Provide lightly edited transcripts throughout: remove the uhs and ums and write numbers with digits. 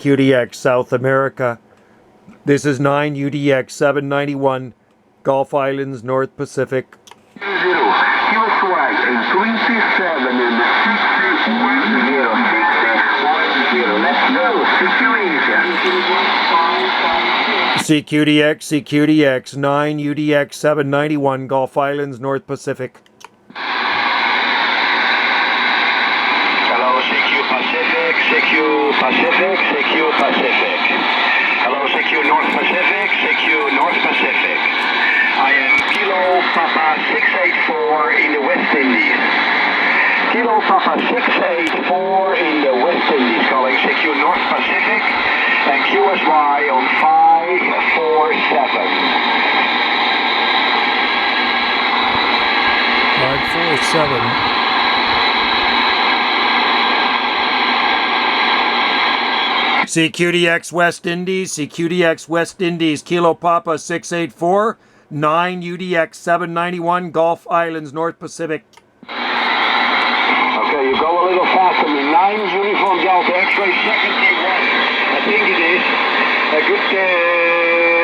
CQDX South America. This is 9 UDX 791 Gulf Islands, North Pacific. CQDX 9 UDX 791 Gulf Islands, North Pacific. Hello, CQ Pacific, CQ Pacific, CQ Pacific. Hello, CQ North Pacific, CQ North Pacific. I am Kilo Papa 684 in the West Indies. Kilo Papa 684 in the West Indies, calling CQ North Pacific and QSY on 547. 547. CQDX West Indies, CQDX West Indies, Kilo Papa 684, 9 UDX 791, Gulf Islands, North Pacific. Okay, you go a little faster. 9 Uniform Delta X-ray 71, I think it is. A good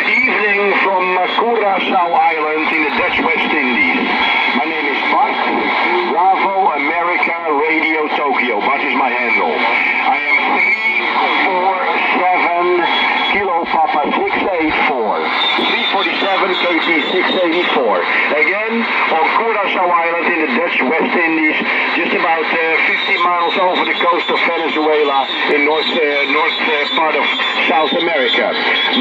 evening from Curaçao Island in the Dutch West Indies. My name is Bart, Bravo America Radio Tokyo. Bart is my handle. I am 347 Kilo Papa 684. 347 KT 684. Again, on Curaçao Island in the Dutch West Indies, just about 50 miles over the coast of Venezuela in north part of South America. 9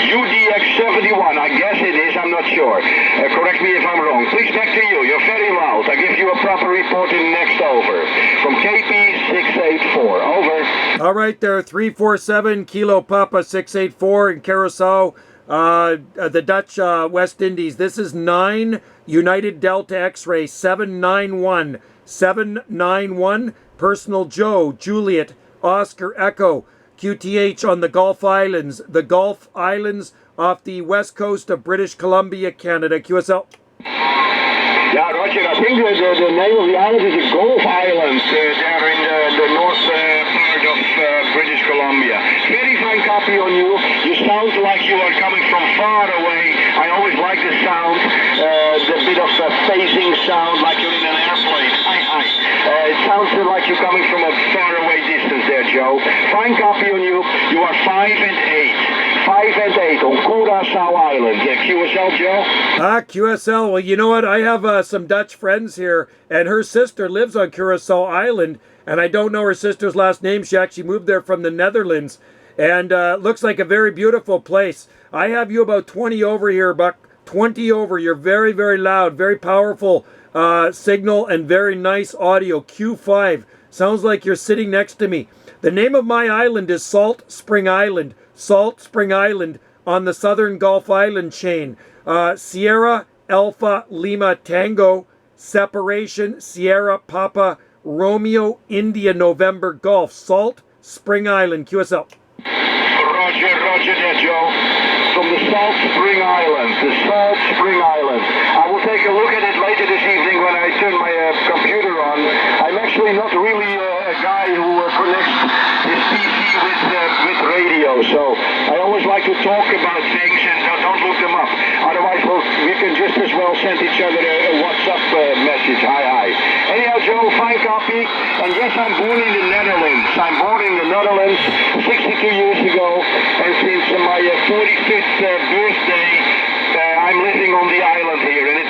UDX 71, I guess it is, I'm not sure. Correct me if I'm wrong. Please, back to you. You're very loud. I give you a proper report in the next over. From KP 684. Over. All right there, 347 Kilo Papa 684 in Curacao, the Dutch West Indies. This is 9 United Delta X-ray 791. 791, Personal Joe, Juliet, Oscar Echo, QTH on the Gulf Islands. The Gulf Islands off the west coast of British Columbia, Canada. QSL. Yeah, Roger, I think the name of the island is the Gulf Islands, there in the north part of British Columbia. Very fine copy on you. You sound like you are coming from far away. I always like the sound, the bit of phasing sound, like you're in an airplane. It sounds like you're coming from a far away distance there, Joe. Fine copy on you. You are 5 and 8. 5 and 8 on Curaçao Island. QSL, Joe? QSL. Well, you know what? I have some Dutch friends here, and her sister lives on Curaçao Island, and I don't know her sister's last name. She actually moved there from the Netherlands, and looks like a very beautiful place. I have you about 20 over here, Buck. 20 over. You're very, very loud, very powerful signal, and very nice audio. Q5. Sounds like you're sitting next to me. The name of my island is Salt Spring Island. Salt Spring Island on the southern Gulf Island chain. Sierra Alpha Lima Tango Separation Sierra Papa Romeo India November Golf. Salt Spring Island. QSL. Roger there, Joe. From the Salt Spring Islands. The Salt Spring Islands. I will take a look at it later this evening when I turn my computer on. I'm actually not really a guy who connects his PC with radio, so I always like to talk about things and don't look them up. Otherwise, we can just as well send each other a WhatsApp message. Hi. Anyhow, Joe, fine copy. And yes, I'm born in the Netherlands. I'm born in the Netherlands 62 years ago, and since my 45th birthday, I'm living on the island here, and it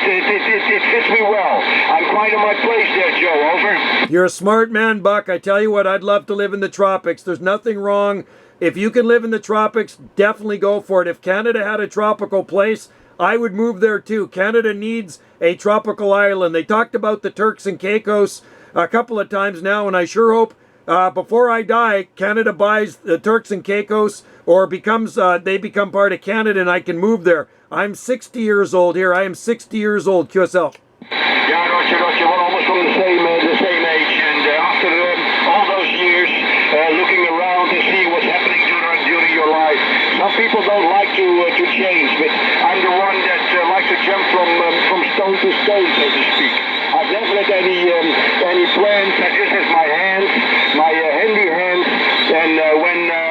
fits me well. I'm quite in my place there, Joe. Over. You're a smart man, Buck. I tell you what, I'd love to live in the tropics. There's nothing wrong. If you can live in the tropics, definitely go for it. If Canada had a tropical place, I would move there too. Canada needs a tropical island. They talked about the Turks and Caicos a couple of times now, and I sure hope before I die, Canada buys the Turks and Caicos or they become part of Canada and I can move there. I'm 60 years old here. I am 60 years old. QSL. Yeah, Roger. We're almost from the same age. And after all those years looking around to see what's happening during your life, some people don't like to change, but I'm the one that likes to jump from stone to stone, so to speak. I've never had any plans. I just have my hands, my handy hands, and when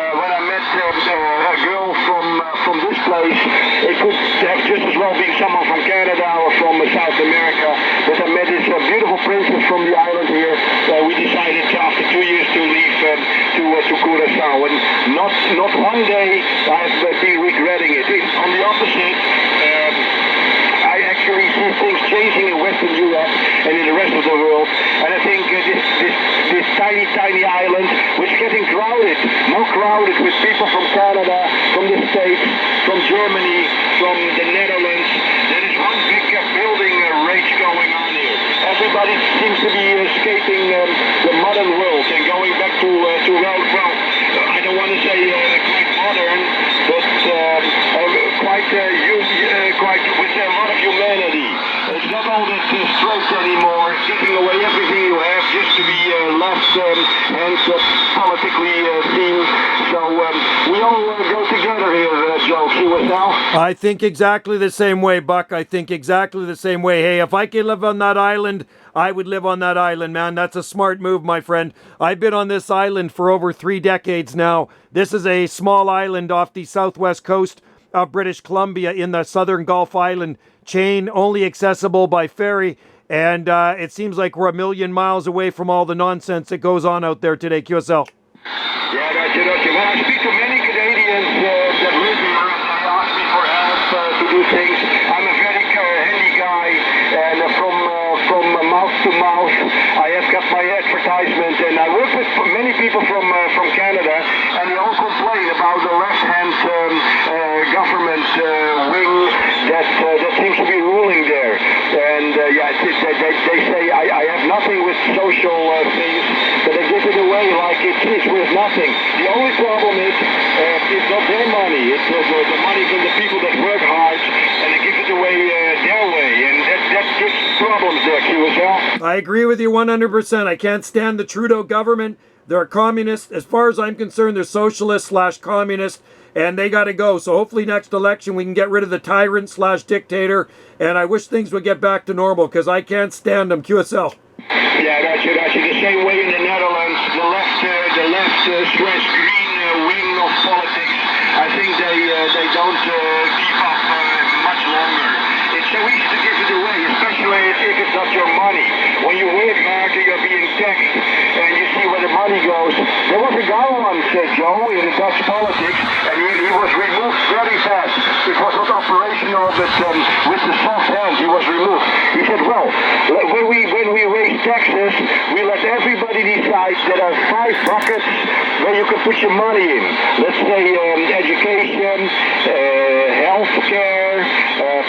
place. It could have just as well been someone from Canada or from South America. But I met this beautiful princess from the island here. We decided after 2 years to leave to Curaçao, and not one day I've been regretting it. On the opposite, I actually see things changing in Western Europe and in the rest of the world. And I think this tiny island, which is getting crowded, more crowded with people from Canada, from the States, from Germany, from the Netherlands. There is one big building race going on here. Everybody seems to be escaping the modern world and going back to well, I don't want to say quite modern, but quite with a lot of humanity. It's not all that straight anymore, giving away everything you have just to be left and politically seen. So we all go together here, Joe. See what's now? I think exactly the same way, Buck. I think exactly the same way. Hey, if I could live on that island, I would live on that island, man. That's a smart move, my friend. I've been on this island for over 3 decades now. This is a small island off the southwest coast of British Columbia in the southern Gulf Island chain, only accessible by ferry. And it seems like we're a million miles away from all the nonsense that goes on out there today, QSL. Yeah, gotcha. Well, I speak to many Canadians that live here, and they ask me for help to do things. I'm a very handy guy, and from mouth to mouth, I have got my advertisement, and I work with many people from Canada, and they all complain about the left-hand government wing that seems to be ruling there. And they say I have nothing with social things, but they give it away like it's worth nothing. The only problem is it's not their money, it's the money from the people that work hard, and they give it away their way, and that gives problems there, QSL. I agree with you 100%. I can't stand the Trudeau government. They're communists. As far as I'm concerned, they're socialist/communist, and they got to go. So hopefully next election we can get rid of the tyrant/dictator, and I wish things would get back to normal because I can't stand them. QSL. Yeah, gotcha. The same way in the Netherlands, the left/green wing of politics. I think they don't keep up much longer. It's so easy to give it away, especially if it's not your money. When you work hard, you're being taxed, and you see where the money goes. There was a guy once, Joe, in the Dutch politics, and he was removed very fast. It was not operational, but with the soft hand, he was removed. He said, well, when we raise taxes, we let everybody decide there are 5 buckets where you can put your money in. Let's say education, healthcare,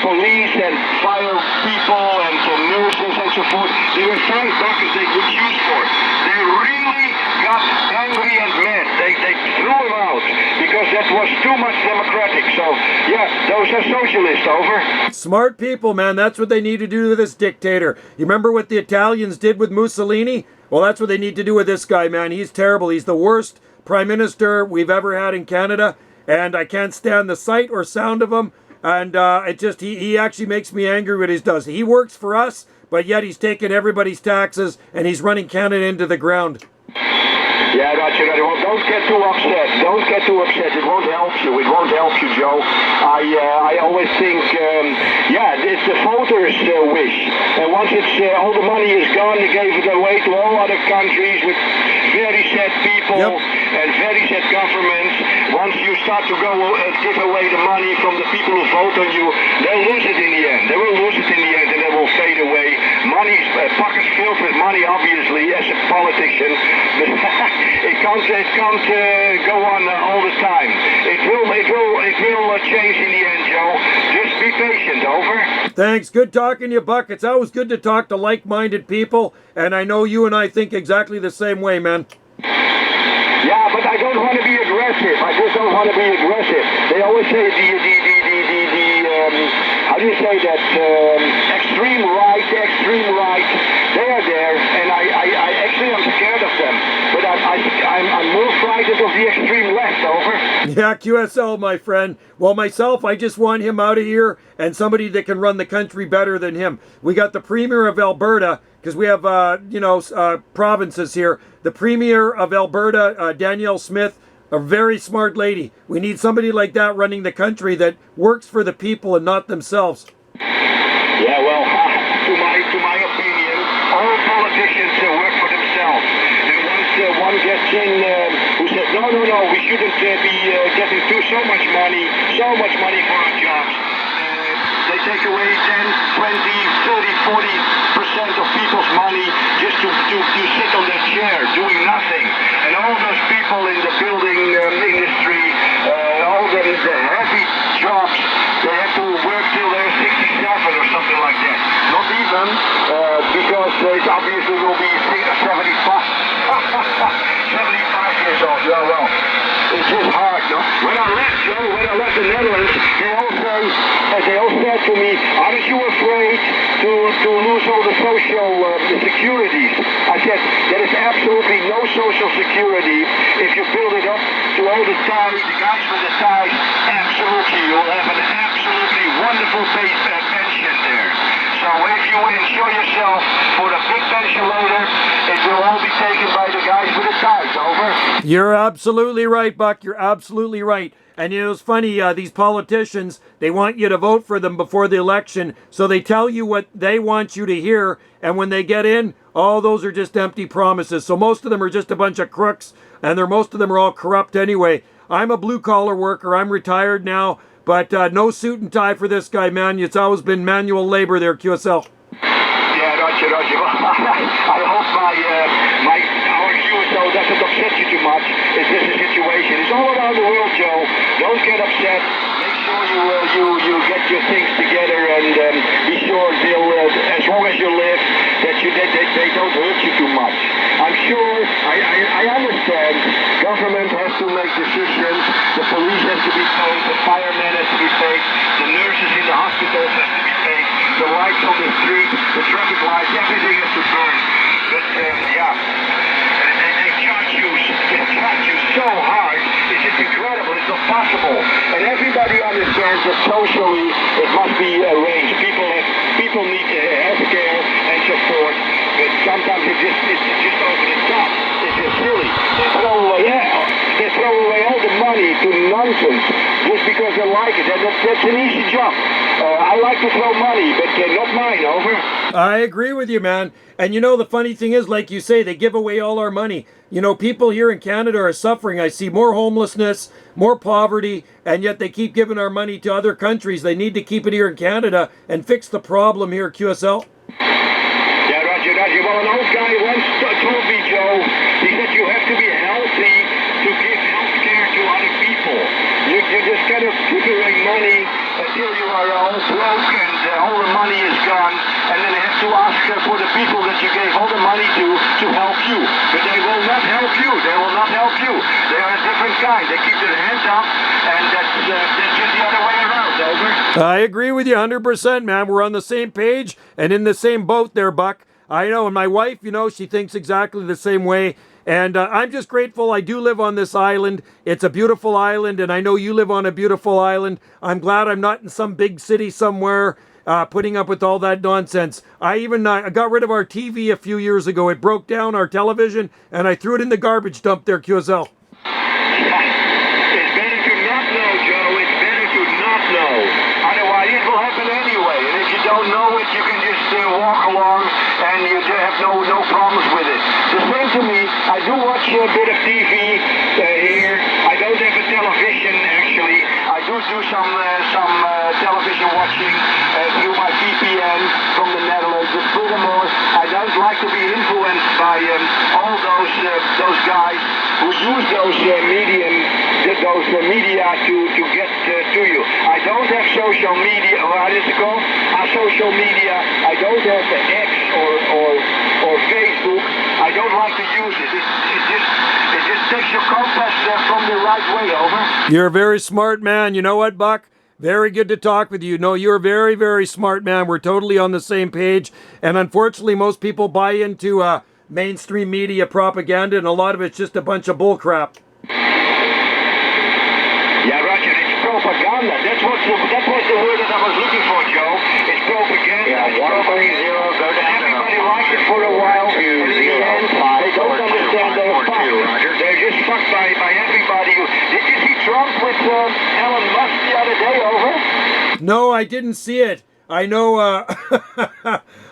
police and fire people and nurses and so forth. There were 5 buckets they could choose for. They really got angry and mad. They threw him out because that was too much democratic. So, yeah, those are socialists, over. Smart people, man. That's what they need to do to this dictator. You remember what the Italians did with Mussolini? Well, that's what they need to do with this guy, man. He's terrible. He's the worst prime minister we've ever had in Canada, and I can't stand the sight or sound of him. And he actually makes me angry what he does. He works for us, but yet he's taking everybody's taxes and he's running Canada into the ground. Yeah, gotcha. Well, don't get too upset. Don't get too upset. It won't help you. It won't help you, Joe. I always think, it's the voters' wish. And once all the money is gone, they gave it away to all other countries with very sad people and very sad governments. Once you start to go give away the money from the people who vote on you, they'll lose it in the end. They will lose it in the end, and they will fade away. Money's pockets filled with money, obviously, as a politician. But it can't go on all the time. It will change in the end, Joe. Just be patient. Over. Thanks. Good talking to you, Buck. It's always good to talk to like-minded people, and I know you and I think exactly the same way, man. Yeah, but I don't want to be aggressive. I just don't want to be aggressive. They always say how do you say that? Extreme right. They are there, and I actually am scared of them. But I'm more frightened of the extreme left. Over. Yeah, QSL, my friend. Well, myself, I just want him out of here and somebody that can run the country better than him. We got the Premier of Alberta, because we have, provinces here. The Premier of Alberta, Danielle Smith, A very smart lady. We need somebody like that running the country that works for the people and not themselves. Yeah, well, to my opinion, all politicians work for themselves. And once one gets in who says, no, we shouldn't be getting so much money for our jobs. They take away 10, 20, 30, 40% of people's money just to sit on their chair doing nothing. And all those people in the building industry, all the heavy jobs, they have to work till they're 67 or something like that. Not even, because it obviously will be 75. 75 years old. Yeah, well, it's just hard, no? When I left the Netherlands, they all said to me, aren't you afraid to lose all the social securities? I said, there is absolutely no social security if you build it up to all the ties, the guys with the ties. Absolutely, you'll have an absolutely wonderful pension there. So if you enjoy yourself for a big pension later, it will all be taken by the guys with the ties. Over. You're absolutely right, Buck. You're absolutely right. And you know, it's funny, these politicians, they want you to vote for them before the election, so they tell you what they want you to hear, and when they get in, all those are just empty promises. So most of them are just a bunch of crooks, and most of them are all corrupt anyway. I'm a blue-collar worker. I'm retired now, but no suit and tie for this guy, man. It's always been manual labor there, QSL. Yeah, Roger. Well, I hope our QSO doesn't upset you too much. It's just a situation. It's all around the world, Joe. Don't get upset. Make sure you get your things together and be sure they'll, as long as you live, that they don't hurt you too much. I'm sure, I understand, government has to make decisions, the police has to be paid, the firemen has to be paid, the nurses in the hospitals has to be paid, the lights on the street, the traffic lights, everything has to burn. But yeah, they charge you so hard, it's just incredible, it's not possible. And everybody understands that socially it must be arranged. People need health care and support, but sometimes it's just over the top. It's just silly. They throw away all the money to nonsense just because they like it. That's an easy job. I like to throw money, but not mine, over. I agree with you, man. And you know, the funny thing is, like you say, they give away all our money. You know, people here in Canada are suffering. I see more homelessness, more poverty, and yet they keep giving our money to other countries. They need to keep it here in Canada and fix the problem here, QSL. Yeah, Roger. Well, an old guy once told me, Joe, he said you have to be healthy to give health care to other people. You just kind of give away money until you are all broke and all the money is gone, and then you have to ask for the people that you gave all the money to help you. But they will not help you. They will not help you. They are a different kind. They keep their hands up, and that's just the other way around, over. I agree with you 100%, man. We're on the same page and in the same boat there, Buck. I know, and my wife, you know, she thinks exactly the same way. And I'm just grateful I do live on this island. It's a beautiful island, and I know you live on a beautiful island. I'm glad I'm not in some big city somewhere putting up with all that nonsense. I even got rid of our TV a few years ago. It broke down, our television, and I threw it in the garbage dump there, QSL. It's better to not know, Joe. It's better to not know. Otherwise, it will happen anyway. And if you don't know it, you can just walk along and you have no problems with it. The same to me. I do watch a bit of TV here. I don't have a television, actually. I do some television watching through my VPN from the Netherlands. But furthermore, I don't like to be influenced by all those guys who use those media to get to you. I don't have social media. What is it called? Social media. I don't have the X or Facebook. I don't like to use it. It just takes your compass from the right way, over. You're a very smart man. You know what, Buck? Very good to talk with you. No, you're a very, very smart man. We're totally on the same page. And unfortunately, most people buy into mainstream media propaganda, and a lot of it's just a bunch of bull crap. Yeah, Roger, it's propaganda. That was the word that I was looking for, Joe. It's propaganda. Yeah, 130, go to everybody liked it for a while, and in the end, they don't understand they're fucked. They're just fucked by everybody who Did you see Trump with Elon Musk the other day over? No, I didn't see it. I know,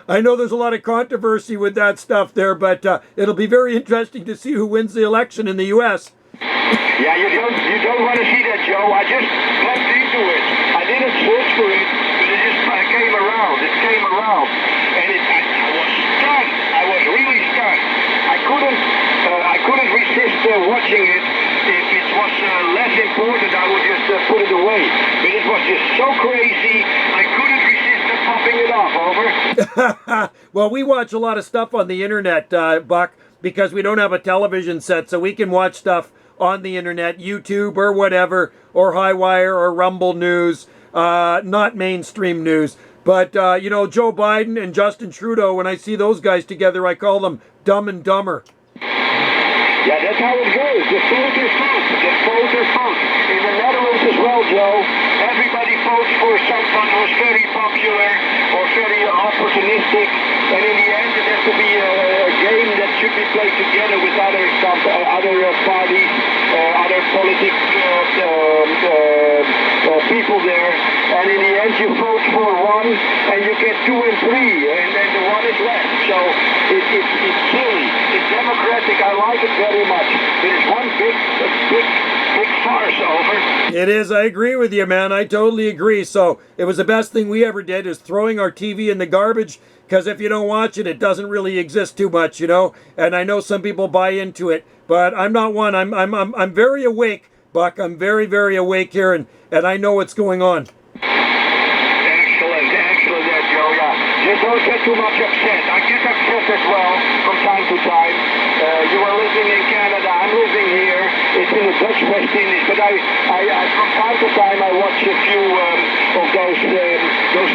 I know there's a lot of controversy with that stuff there, but it'll be very interesting to see who wins the election in the U.S. Yeah, you don't want to see that, Joe. I just bumped into it. I didn't search for it, but it just came around. It came around, and I was stunned. I was really stunned. I couldn't resist watching it. If it was less important, I would just put it away. But it was just so crazy. I couldn't resist popping it off. Over. Well, we watch a lot of stuff on the internet, Buck, because we don't have a television set, so we can watch stuff on the internet, YouTube or whatever, or Highwire or Rumble News, not mainstream news. But, you know, Joe Biden and Justin Trudeau, when I see those guys together, I call them Dumb and Dumber. Yeah, that's how it goes. The voters vote. The voters vote. In the Netherlands as well, Joe, everybody votes for someone who's very popular or very opportunistic. And in the end, it has to be a game that should be played together with other parties, other political people there. And in the end, you vote for one, and you get 2 and 3, and then the one is left. So it's silly. It's democratic. I like it very much. It is one big farce. Over. It is. I agree with you, man. I totally agree. So it was the best thing we ever did is throwing our TV in the garbage, because if you don't watch it, it doesn't really exist too much, you know. And I know some people buy into it, but I'm not one. I'm very awake, Buck. I'm very, very awake here, and I know what's going on. Excellent, Joe. Yeah, just don't get too much upset. I get upset as well from time to time. You are living in Canada. I'm living here. It's in the Dutch West Indies, but I from time to time I watch a few of those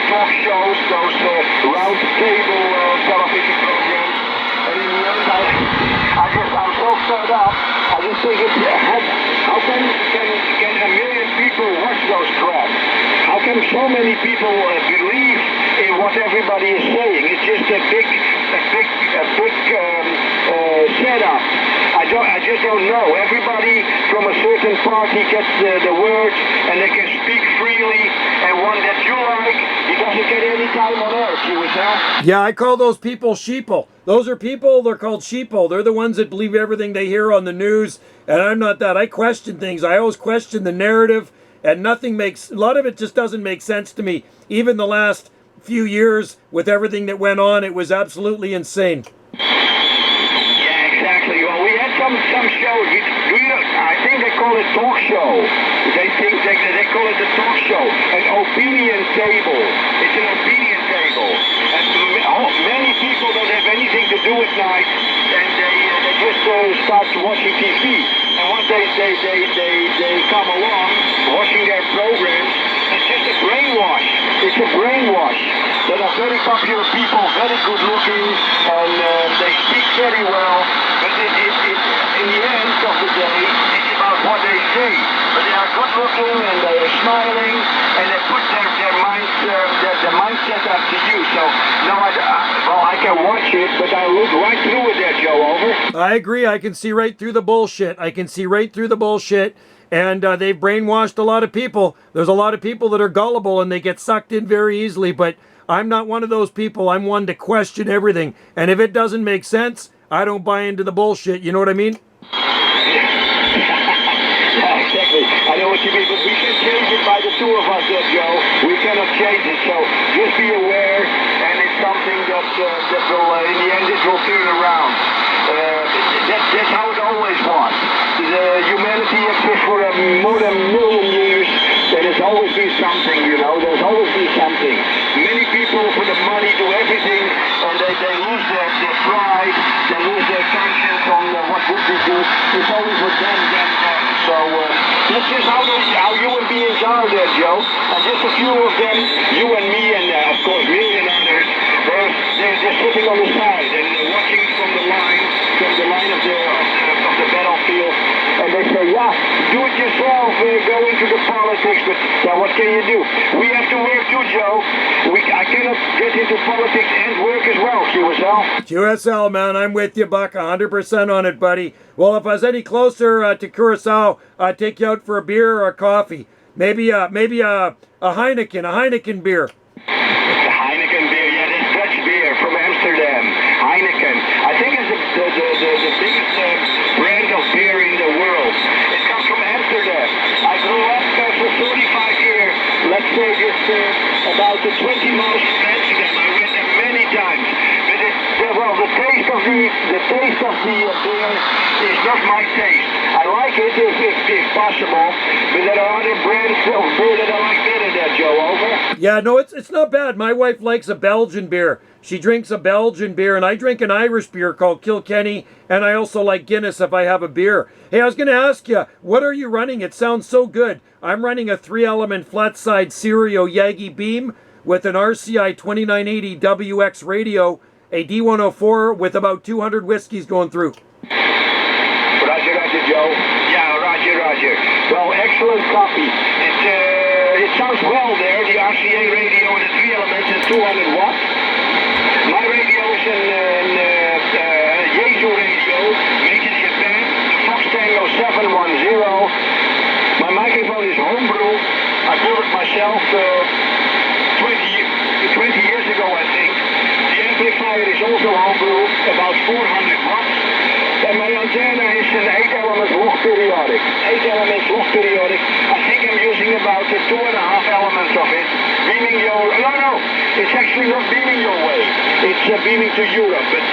talk shows, those round table television programs, and in the end I'm so fed up. I just think how can a million people watch those crap? How can so many people believe in what everybody is saying? It's just a big setup. I just don't know. Everybody from a certain party gets the word, and they can speak freely. And one that you like, he doesn't get any time on earth. You would say? Yeah, I call those people sheeple. Those are people. They're called sheeple. They're the ones that believe everything they hear on the news. And I'm not that. I question things. I always question the narrative, and a lot of it just doesn't make sense to me. Even the last few years with everything that went on, it was absolutely insane. Yeah, exactly. Well, we had some shows. I think they call it talk show. They call it the talk show, an opinion table. It's an opinion table, and many people don't have anything to do at night, and they just start watching TV. And once they come along, watching their programs, it's just a brainwash. It's a brainwash. There are very popular people, very good looking, and they speak very well. But in the end of the day, it's about what they say. But they are good looking, and they are smiling, and they put their mindset up to you. So, no, I can watch it, but I look right through it there, Joe. Over. I agree. I can see right through the bullshit. And they've brainwashed a lot of people. There's a lot of people that are gullible and they get sucked in very easily, but I'm not one of those people. I'm one to question everything. And if it doesn't make sense, I don't buy into the bullshit. You know what I mean? Yeah, exactly. I know what you mean, but we can change it by the two of us there, Joe. We cannot change it, so just be aware, and it's something that will, in the end, it will turn around. That's how it always was. Humanity exists for more than a million years. There has always been something, you know. There's always been something. Many people for the money do everything, and they lose their pride, they lose their conscience on what would they do. It's always with them. So that's just how human beings are there, Joe. And just a few of them, you and me, and of course million others, they're just sitting on the side and watching from the line of the battlefield, and they say, yeah, do it yourself. myself go into the politics, but what can you do? We have to work too, Joe. I cannot get into politics and work as well, QSL. QSL, man, I'm with you, Buck, 100% on it, buddy. Well, if I was any closer to Curacao, I'd take you out for a beer or a coffee. Maybe a Heineken beer. The Heineken beer, yeah, that's Dutch beer from Amsterdam. Heineken. I think it's the biggest brand of beer in the world. It comes from Amsterdam. I grew up for 45 years. Let's say just about 20 miles from Amsterdam. I went there many times. But the taste of the beer is not my taste. I like it if possible, but there are other brands of beer that I like better than Joe. Over. Yeah, no, it's not bad. My wife likes a Belgian beer. She drinks a Belgian beer, and I drink an Irish beer called Kilkenny, and I also like Guinness if I have a beer. Hey, I was going to ask you, what are you running? It sounds so good. I'm running a 3-element flat-side Serio Yagi Beam with an RCI 2980 WX radio, a D104 with about 200 whiskeys going through. Roger, Joe. Yeah, Roger. Well, excellent copy. It sounds well there, the RCA radio and the 3 elements and 200 watts. My radio is an Yaesu radio, made in Japan, the Fox Tango 710. My microphone is homebrew. I built it myself 20 years ago, I think. The amplifier is also homebrew, about 400 watts. And my antenna is an 8-element log periodic. 8-element log periodic. I think I'm using about 2.5 elements of it. Beaming your... No. It's actually not beaming your way. It's beaming to Europe. But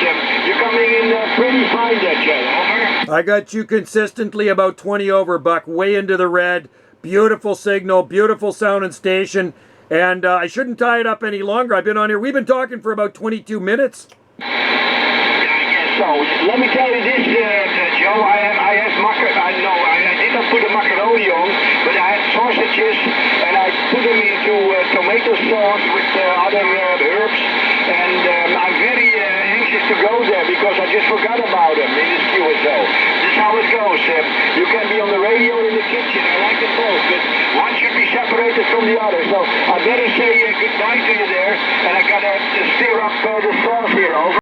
you're coming in pretty fine there, Joe. Over. I got you consistently about 20 over, Buck. Way into the red. Beautiful signal. Beautiful sound and station. And I shouldn't tie it up any longer. I've been on here. We've been talking for about 22 minutes. So, let me tell you this, Joe, I did not put the macaroni on, but I had sausages, and I put them into tomato sauce with other herbs, and I'm very anxious to go there, because I just forgot about them in this QSO. This is how it goes. You can be on the radio or in the kitchen, I like it both, but one should be separated from the other, so I better say goodbye to you there, and I gotta stir up the sauce here, over.